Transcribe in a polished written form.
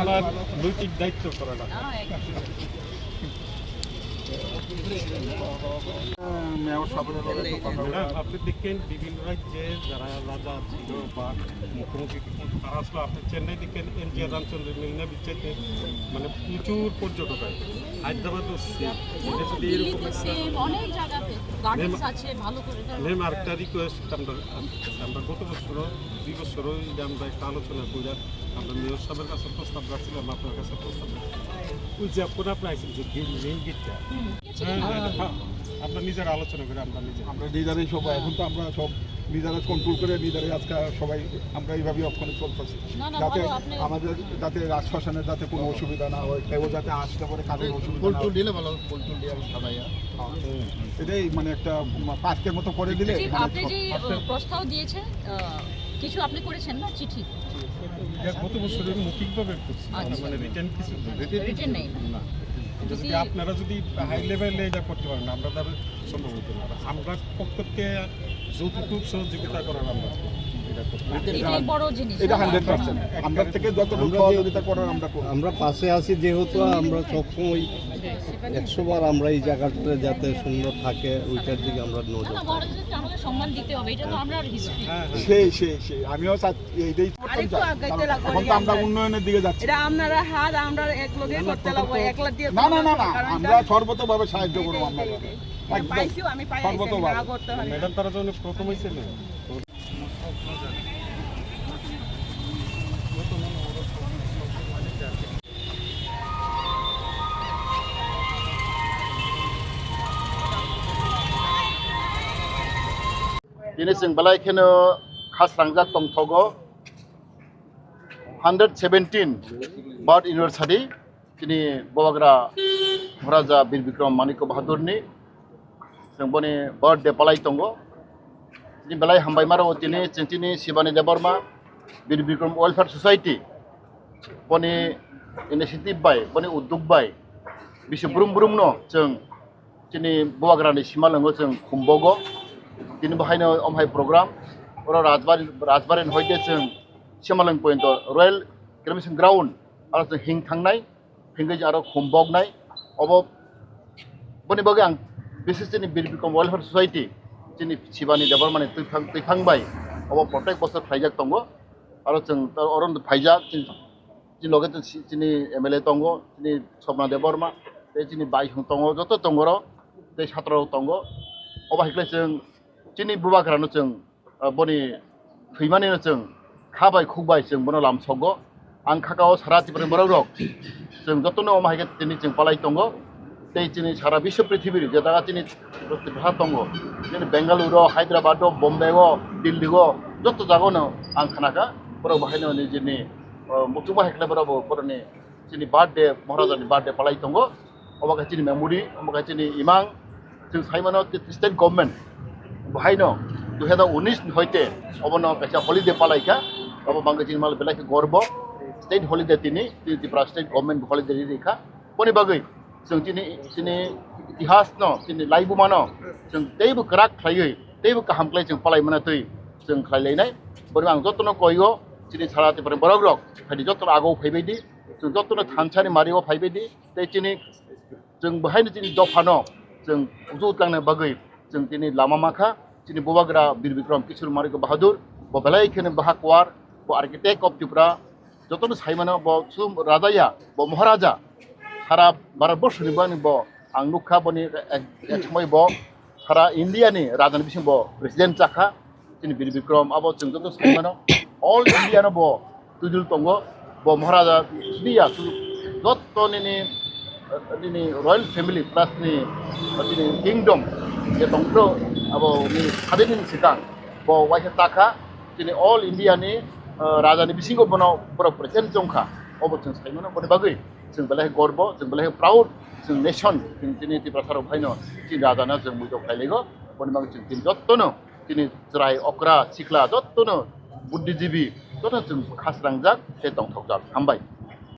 আমার নৈতিক দায়িত্ব করাটা আপনি দেখেন বিভিন্ন রাজ্যে যারা রাজা ছিল বা মুখ্যমন্ত্রী তারা আসলো আপনি চেন্নাই দেখেন এনজিআর রামচন্দ্র মিলনা বিচ্ছেদ মানে প্রচুর পর্যটক হয় হায়দ্রাবাদ ম্যাম আরেকটা রিকোয়েস্ট আমরা গত বছরও 2 বছরও আমরা একটা আলোচনা করে আমরা মেয়র সাহেবের কাছে প্রস্তাব রাখছিলাম আপনার কাছে প্রস্তাব ওই যে আপনার আইসেন যে মেইন গেটটা আমরা নিজেরা আলোচনা করে আমরা নিজেরাই সবাই এখন তো আমরা সব নিজেরা কন্ট্রোল করে নিজেরাই আজকে সবাই আমরা এইভাবেই অক্ষণে চলতেছি যাতে আমাদের যাতে রাজশাসনের যাতে কোনো অসুবিধা না হয় কেউ যাতে আসতে পারে কারোর অসুবিধা কন্ট্রোল দিলে ভালো কন্ট্রোল দিয়ে সবাই এটাই মানে একটা পার্কের মতো করে দিলে আপনি যে প্রস্তাব দিয়েছেন কিছু আপনি করেছেন না চিঠি গত বছরের মৌখিকভাবে করছি মানে রিটার্ন কিছু রিটার্ন নেই না যদি আপনারা যদি হাই লেভেলে এটা করতে পারেন আমরা তার সম্ভব হতো না আমরা পক্ষ থেকে যতটুকু সহযোগিতা করার আমরা আমরা পাশে আছি যেহেতু আমরা সবসময় 100 বার আমরা এই জায়গাটা যাতে সুন্দর থাকে ওইটার দিকে আমরা নজর সম্মান দিতে হবে এটা তো আমরা হিস্ট্রি সেই আমিও এইটাই এখন তো আমরা উন্নয়নের দিকে যাচ্ছি এটা আপনারা হাত আমরা এক লগে করতে লাগবো একলা দিয়ে না আমরা সর্বতভাবে সাহায্য করব আমরা পাইছিও আমি পাই না করতে হবে ম্যাডাম তারা যখন প্রথম হয়েছিল दिनै जों बेलायखौनो खासरांजाक दंथ'गो 117 बार्ड इउनिभार्सिटी दिनै बवाग्रा महाराजा बीर बिक्रम माणिक्य बाहादुरनि जों बनि बार्डे पालाय दंगो दिनै बेलाय हामबायमारो दिनै चिंचिनि शिबानी देबबर्मा बीर बिक्रम वेलफेयर सोसाइटी बनि इनिशिएटिभ बाय बनि उद्योग बाय बिसि ब्रुम ब्रुमनो जों दिनै बवाग्रानि सिमालंगो जों खुंबगो दिन बाहायनो अमहाय प्रग्राम और राजबारी हयते जों सिमालं पॉइंट रॉयल क्रिमिसन ग्राउंड और जों हिं थांनाय हिंगै आरो खुंबगनाय अब बनि बागै आं बिसेस जोंनि बीर बिक्रम वेलफेयर सोसाइटी जोंनि शिबानी देबबर्मानि तैखांबाय अब प्रत्येक बोसोर फायजाक दङ आरो जों अरन फायजाक जों लगे जोंनि एमएलए दङ जोंनि सपना देबबर्मा बे जोंनि बायहुं दङ जत दङ र बे छात्र दङ अबाहायख्लाय जों जोंनि बुबाग्रानो जों बनि थैमानिनो जों खाबाय खुबाय जों बनो लामसगो आं खागाव सारा तिब्रे बरौरक जों जतनो अमाहायगे दिनै जों पालाय दङ दै जोंनि सारा विश्व पृथ्वीर जे दागा दिनै भाषा दङ जोंनि बेंगालुरु हायद्राबाद बम्बे दिल्ली जत जागावनो आं खानाखा बर' बाहायनो जोंनि mutuba hekle berabo boroni chini birthday Maharaja ni birthday palai tongo obaga chini memory obaga chini imang जों साइमानो स्टेट गभर्नमेंट बहायनो 2019 होइते अबनो कासा हलिडे पालाइका अब बांगे जिन माल बेलाके गर्व स्टेट हलिडे तिनी तिप्रा स्टेट गभर्नमेंट हलिडे रेखा पनि बागै जों तिनी इतिहास न तिनी लाइबु मानो जों दैबो कराक खायै दैबो काहामक्लाय जों पालाय माना तै जों खालायनाय बरि आं जतनो कयो तिनी साराते पर बरग्रक फादि जतनो आगौ फैबायदि जों जतनो थानसारि मारियाव फैबायदि तै तिनी जों बहायनो तिनी दफानो जों उजुतलांनो बागै जों दिनै लामा माखा दिनै बबाग्रा बीर बिक्रम किशोर मानिक बाहादुर बेलायखेनो बाहाकवार आर्किटेक्ट अफ त्रिपुरा जतनो साइमानो सुम राजाया महाराजा सारा भारतबर्षनि बानि आं नुखा बनि एक समय सारा इन्डियानि राजानि बिसिं प्रेसिडेन्ट जाखा दिनै बीर बिक्रम अब जों जत साइमानो अल इन्डियानो तुजुल तंगो महाराजा दिया जतनि दिनै रयेल फेमिलि प्लास नि दिनै किंडम जे दंखो अब नि हादोरनि सिगां वाइसा ताखा दिनै अल इन्डियानि राजानि बिसिंगो बनो प्रेसिडेन्ट जंखा अब जों साइमानो बनि बागै जों बेलाय गर्व जों बेलाय प्राउड जों नेशन जों दिनै त्रिपुरा साराव फाइनो जि राजाना जों मुजो खायलेगो बनि बागै जों दिनै जत्तनो दिनै ज्राय अक्रा सिख्ला जत्तनो बुद्धिजीबी जत्तनो जों खासरांजाक जे दंथकजाक हामबाय